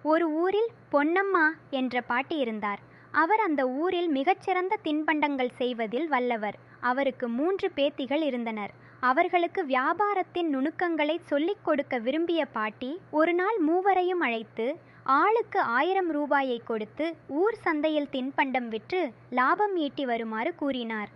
ஒரு ஊரில் பொன்னம்மா என்ற பாட்டி இருந்தார். அவர் அந்த ஊரில் மிகச்சிறந்த தின்பண்டங்கள் செய்வதில் வல்லவர். அவருக்கு 3 பேத்திகள் இருந்தனர். அவர்களுக்கு வியாபாரத்தின் நுணுக்கங்களை சொல்லிக் கொடுக்க விரும்பிய பாட்டி ஒரு நாள் மூவரையும் அழைத்து ஆளுக்கு 1000 ரூபாயை கொடுத்து ஊர் சந்தையில் தின்பண்டம் விற்று லாபம் ஈட்டி வருமாறு கூறினார்.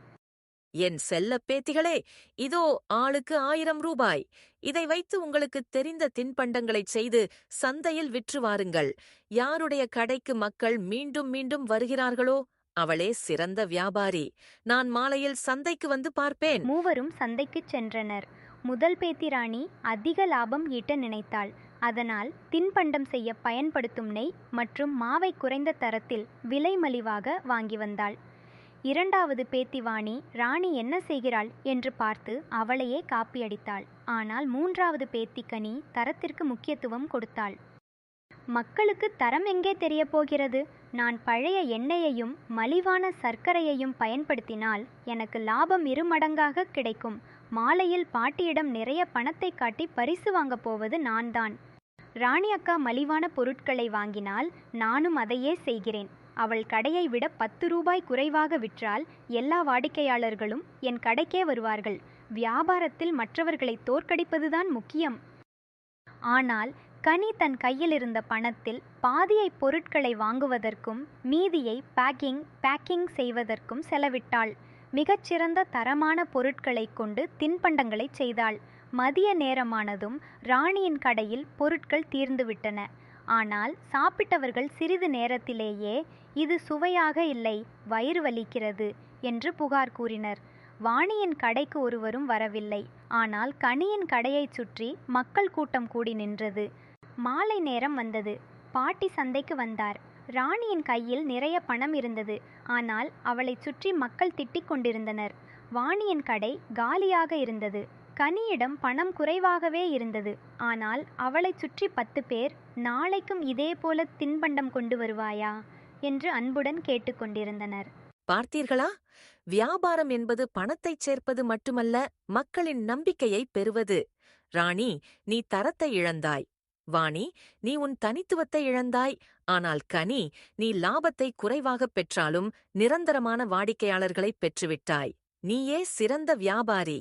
என் செல்லப் பேத்திகளே, இதோ ஆளுக்கு 1000 ரூபாய். இதை வைத்து உங்களுக்கு தெரிந்த தின்பண்டங்களைச் செய்து சந்தையில் விற்று வாருங்கள். யாருடைய கடைக்கு மக்கள் மீண்டும் மீண்டும் வருகிறார்களோ அவளே சிறந்த வியாபாரி. நான் மாலையில் சந்தைக்கு வந்து பார்ப்பேன். மூவரும் சந்தைக்குச் சென்றனர். முதல் பேத்தி ராணி அதிக லாபம் ஈட்ட நினைத்தாள். அதனால் தின்பண்டம் செய்ய பயன்படுத்தும் நெய் மற்றும் மாவை குறைந்த தரத்தில் விலை மலிவாக வாங்கி வந்தாள். இரண்டாவது பேத்தி வாணி ராணி என்ன செய்கிறாள் என்று பார்த்து அவளையே காப்பியடித்தாள். ஆனால் மூன்றாவது பேத்தி கனி தரத்திற்கு முக்கியத்துவம் கொடுத்தாள். மக்களுக்கு தரம் எங்கே தெரிய போகிறது? நான் பழைய எண்ணெயையும் மலிவான சர்க்கரையையும் பயன்படுத்தினால் எனக்கு லாபம் 2 மடங்காக கிடைக்கும். மாலையில் பாட்டியிடம் நிறைய பணத்தை காட்டி பரிசு வாங்கப் போவது நான்தான். ராணி அக்கா மலிவான பொருட்களை வாங்கினால் நானும் அதையே செய்கிறேன். அவள் கடையை விட 10 ரூபாய் குறைவாக விற்றால் எல்லா வாடிக்கையாளர்களும் என் கடைக்கே வருவார்கள். வியாபாரத்தில் மற்றவர்களை தோற்கடிப்பதுதான் முக்கியம். ஆனால் கனி தன் கையில் இருந்த பணத்தில் பாதியை பொருட்களை வாங்குவதற்கும் மீதியை பேக்கிங் செய்வதற்கும் செலவிட்டாள். மிகச்சிறந்த தரமான பொருட்களை கொண்டு தின்பண்டங்களை செய்தாள். மதிய நேரமானதும் ராணியின் கடையில் பொருட்கள் தீர்ந்துவிட்டன. ஆனால் சாப்பிட்டவர்கள் சிறிது நேரத்திலேயே இது சுவையாக இல்லை, வயிறு வலிக்கிறது என்று புகார் கூறினர். வாணியின் கடைக்கு ஒருவரும் வரவில்லை. ஆனால் கனியின் கடையைச் சுற்றி மக்கள் கூட்டம் கூடி நின்றது. மாலை நேரம் வந்தது. பாட்டி சந்தைக்கு வந்தார். ராணியின் கையில் நிறைய பணம் இருந்தது. ஆனால் அவளை சுற்றி மக்கள் திட்டிக் கொண்டிருந்தனர். வாணியின் கடை காலியாக இருந்தது. கனியிடம் பணம் குறைவாகவே இருந்தது. ஆனால் அவளை சுற்றி 10 பேர் நாளைக்கும் இதே போல தின்பண்டம் கொண்டு வருவாயா என்று அன்புடன் கேட்டுக்கொண்டிருந்தனர். பார்த்தீர்களா? வியாபாரம் என்பது பணத்தைச் சேர்ப்பது மட்டுமல்ல, மக்களின் நம்பிக்கையை பெறுவது. ராணி, நீ தரத்தை இழந்தாய். வாணி, நீ உன் தனித்துவத்தை இழந்தாய். ஆனால் கனி, நீ லாபத்தை குறைவாகப் பெற்றாலும் நிரந்தரமான வாடிக்கையாளர்களைப் பெற்றுவிட்டாய். நீயே சிறந்த வியாபாரி.